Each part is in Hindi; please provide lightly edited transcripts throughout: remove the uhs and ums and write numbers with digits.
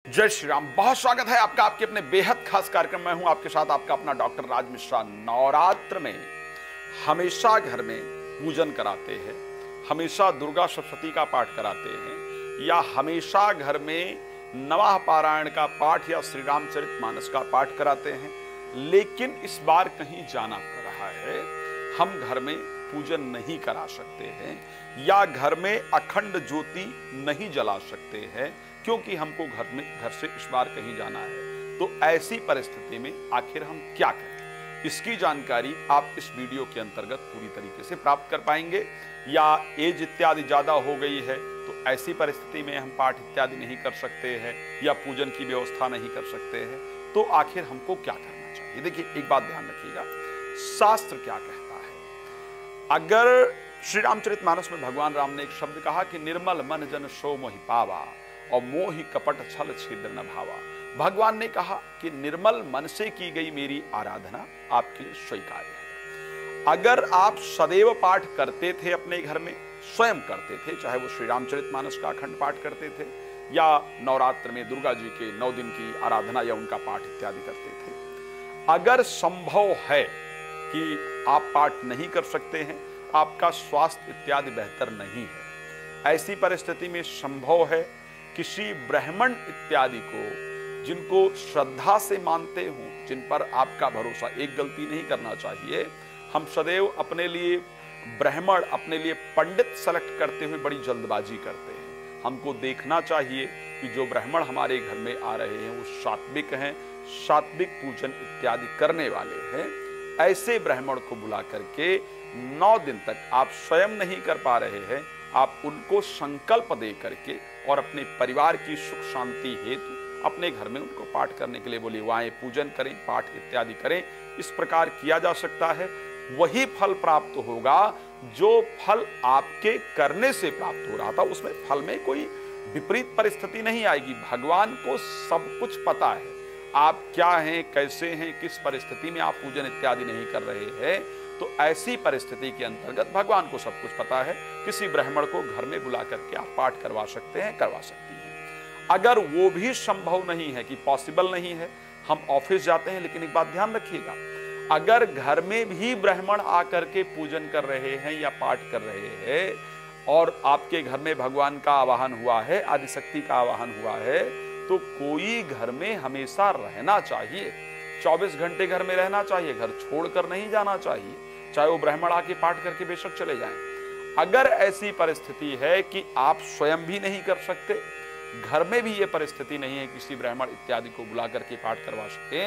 जय श्री राम। बहुत स्वागत है आपका आपके अपने बेहद खास कार्यक्रम में हूं आपके साथ आपका अपना डॉक्टर राज मिश्रा। नवरात्र में हमेशा घर में पूजन कराते हैं, हमेशा दुर्गा सप्तशती का पाठ कराते हैं या हमेशा घर में नवाह पारायण का पाठ या श्री रामचरितमानस का पाठ कराते हैं। लेकिन इस बार कहीं जाना पड़ रहा है, हम घर में पूजन नहीं करा सकते हैं या घर में अखंड ज्योति नहीं जला सकते हैं क्योंकि हमको घर से इस बार कहीं जाना है। तो ऐसी परिस्थिति में आखिर हम क्या करें, इसकी जानकारी आप इस वीडियो के अंतर्गत पूरी तरीके से प्राप्त कर पाएंगे। या एज इत्यादि ज्यादा हो गई है तो ऐसी परिस्थिति में हम पाठ इत्यादि नहीं कर सकते हैं या पूजन की व्यवस्था नहीं कर सकते हैं, तो आखिर हमको क्या करना चाहिए। देखिए, एक बात ध्यान रखिएगा, शास्त्र क्या कहता है। अगर श्री रामचरितमानस में भगवान राम ने एक शब्द कहा कि निर्मल मन जन सो मोहि पावा और मोहि कपट छल छिद्र न भावा। भगवान ने कहा कि निर्मल मन से की गई मेरी आराधना आपके लिए स्वीकार्य है। अगर आप सदैव पाठ करते थे, अपने घर में स्वयं करते थे, चाहे वो श्री रामचरितमानस का अखंड पाठ करते थे या नवरात्र में दुर्गा जी के 9 दिन की आराधना या उनका पाठ इत्यादि करते थे, अगर संभव है कि आप पाठ नहीं कर सकते हैं, आपका स्वास्थ्य इत्यादि बेहतर नहीं है, ऐसी परिस्थिति में संभव है किसी ब्राह्मण इत्यादि को, जिनको श्रद्धा से मानते हो, जिन पर आपका भरोसा, एक गलती नहीं करना चाहिए। हम सदैव अपने लिए ब्राह्मण, अपने लिए पंडित सेलेक्ट करते हुए बड़ी जल्दबाजी करते हैं। हमको देखना चाहिए कि जो ब्राह्मण हमारे घर में आ रहे हैं वो सात्विक हैं, सात्विक पूजन इत्यादि करने वाले हैं। ऐसे ब्राह्मण को बुला करके 9 दिन तक आप स्वयं नहीं कर पा रहे हैं, आप उनको संकल्प दे करके और अपने परिवार की सुख शांति हेतु अपने घर में उनको पाठ करने के लिए बुलवाएं, पूजन करें, पाठ इत्यादि करें। इस प्रकार किया जा सकता है। वही फल प्राप्त होगा जो फल आपके करने से प्राप्त हो रहा था, उसमें फल में कोई विपरीत परिस्थिति नहीं आएगी। भगवान को सब कुछ पता है, आप क्या हैं, कैसे हैं, किस परिस्थिति में आप पूजन इत्यादि नहीं कर रहे हैं। तो ऐसी परिस्थिति के अंतर्गत भगवान को सब कुछ पता है। किसी ब्राह्मण को घर में बुला करके आप पाठ करवा सकते हैं, करवा सकती हैं। अगर वो भी संभव नहीं है, कि पॉसिबल नहीं है, हम ऑफिस जाते हैं, लेकिन एक बात ध्यान रखिएगा, अगर घर में भी ब्राह्मण आकर के पूजन कर रहे हैं या पाठ कर रहे हैं और आपके घर में भगवान का आवाहन हुआ है, आदिशक्ति का आवाहन हुआ है, तो कोई घर में हमेशा रहना चाहिए। 24 घंटे घर में रहना चाहिए, घर छोड़कर नहीं जाना चाहिए, चाहे वो ब्राह्मण आके पाठ करके बेशक चले जाएं। अगर ऐसी परिस्थिति है कि आप स्वयं भी नहीं कर सकते, घर में भी ये परिस्थिति नहीं है किसी ब्राह्मण इत्यादि को बुला करके पाठ करवा सके,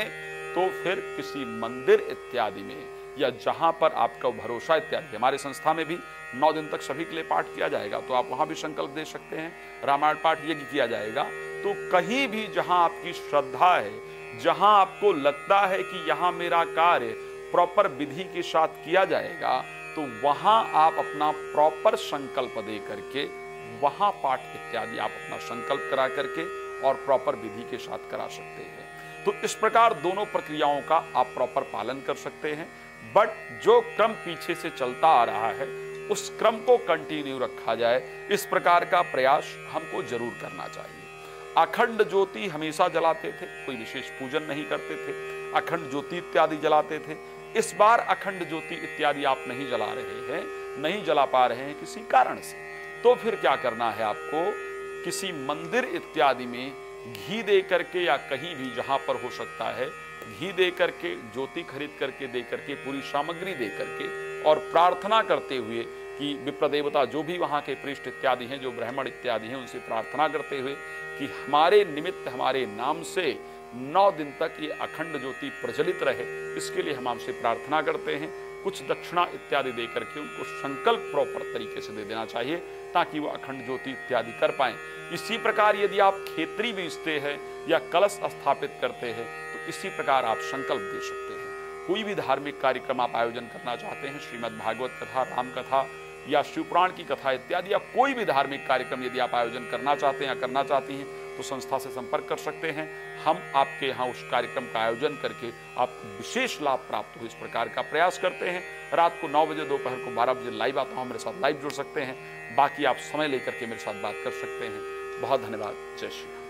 तो फिर किसी मंदिर इत्यादि में या जहां पर आपका भरोसा इत्यादि, हमारे संस्था में भी 9 दिन तक सभी के लिए पाठ किया जाएगा, तो आप वहां भी संकल्प दे सकते हैं। रामायण पाठ यज्ञ किया जाएगा। तो कहीं भी जहां आपकी श्रद्धा है, जहां आपको लगता है कि यहां मेरा कार्य प्रॉपर विधि के साथ किया जाएगा, तो वहां आप अपना प्रॉपर संकल्प दे करके वहां पाठ इत्यादि आप अपना संकल्प करा करके और प्रॉपर विधि के साथ करा सकते हैं। तो इस प्रकार दोनों प्रक्रियाओं का आप प्रॉपर पालन कर सकते हैं। बट जो क्रम पीछे से चलता आ रहा है उस क्रम को कंटिन्यू रखा जाए, इस प्रकार का प्रयास हमको जरूर करना चाहिए। अखंड ज्योति हमेशा जलाते थे, कोई विशेष पूजन नहीं करते थे, अखंड ज्योति इत्यादि जलाते थे। इस बार अखंड ज्योति इत्यादि आप नहीं जला रहे हैं, नहीं जला पा रहे हैं किसी कारण से, तो फिर क्या करना है आपको, किसी मंदिर इत्यादि में घी दे करके या कहीं भी जहां पर हो सकता है घी दे करके, ज्योति खरीद करके दे करके, पूरी सामग्री दे करके और प्रार्थना करते हुए कि विप्र देवता जो भी वहां के पृष्ठ इत्यादि हैं, जो ब्राह्मण इत्यादि हैं, उनसे प्रार्थना करते हुए कि हमारे निमित्त, हमारे नाम से 9 दिन तक ये अखंड ज्योति प्रज्वलित रहे, इसके लिए हम आपसे प्रार्थना करते हैं। कुछ दक्षिणा इत्यादि दे करके उनको संकल्प प्रॉपर तरीके से दे देना चाहिए ताकि वो अखंड ज्योति इत्यादि कर पाएं। इसी प्रकार यदि आप खेतरी बेचते हैं या कलश स्थापित करते हैं तो इसी प्रकार आप संकल्प दे सकते हैं। कोई भी धार्मिक कार्यक्रम आप आयोजन करना चाहते हैं, श्रीमद् भागवत कथा, राम कथा या शिवपुराण की कथा इत्यादि, या कोई भी धार्मिक कार्यक्रम यदि आप आयोजन करना चाहते हैं या करना चाहती हैं तो संस्था से संपर्क कर सकते हैं। हम आपके यहाँ उस कार्यक्रम का आयोजन करके आपको विशेष लाभ प्राप्त हो, इस प्रकार का प्रयास करते हैं। रात को 9 बजे, दोपहर को 12 बजे लाइव आता हूँ, मेरे साथ लाइव जुड़ सकते हैं। बाकी आप समय लेकर के मेरे साथ बात कर सकते हैं। बहुत धन्यवाद। जय श्री राम।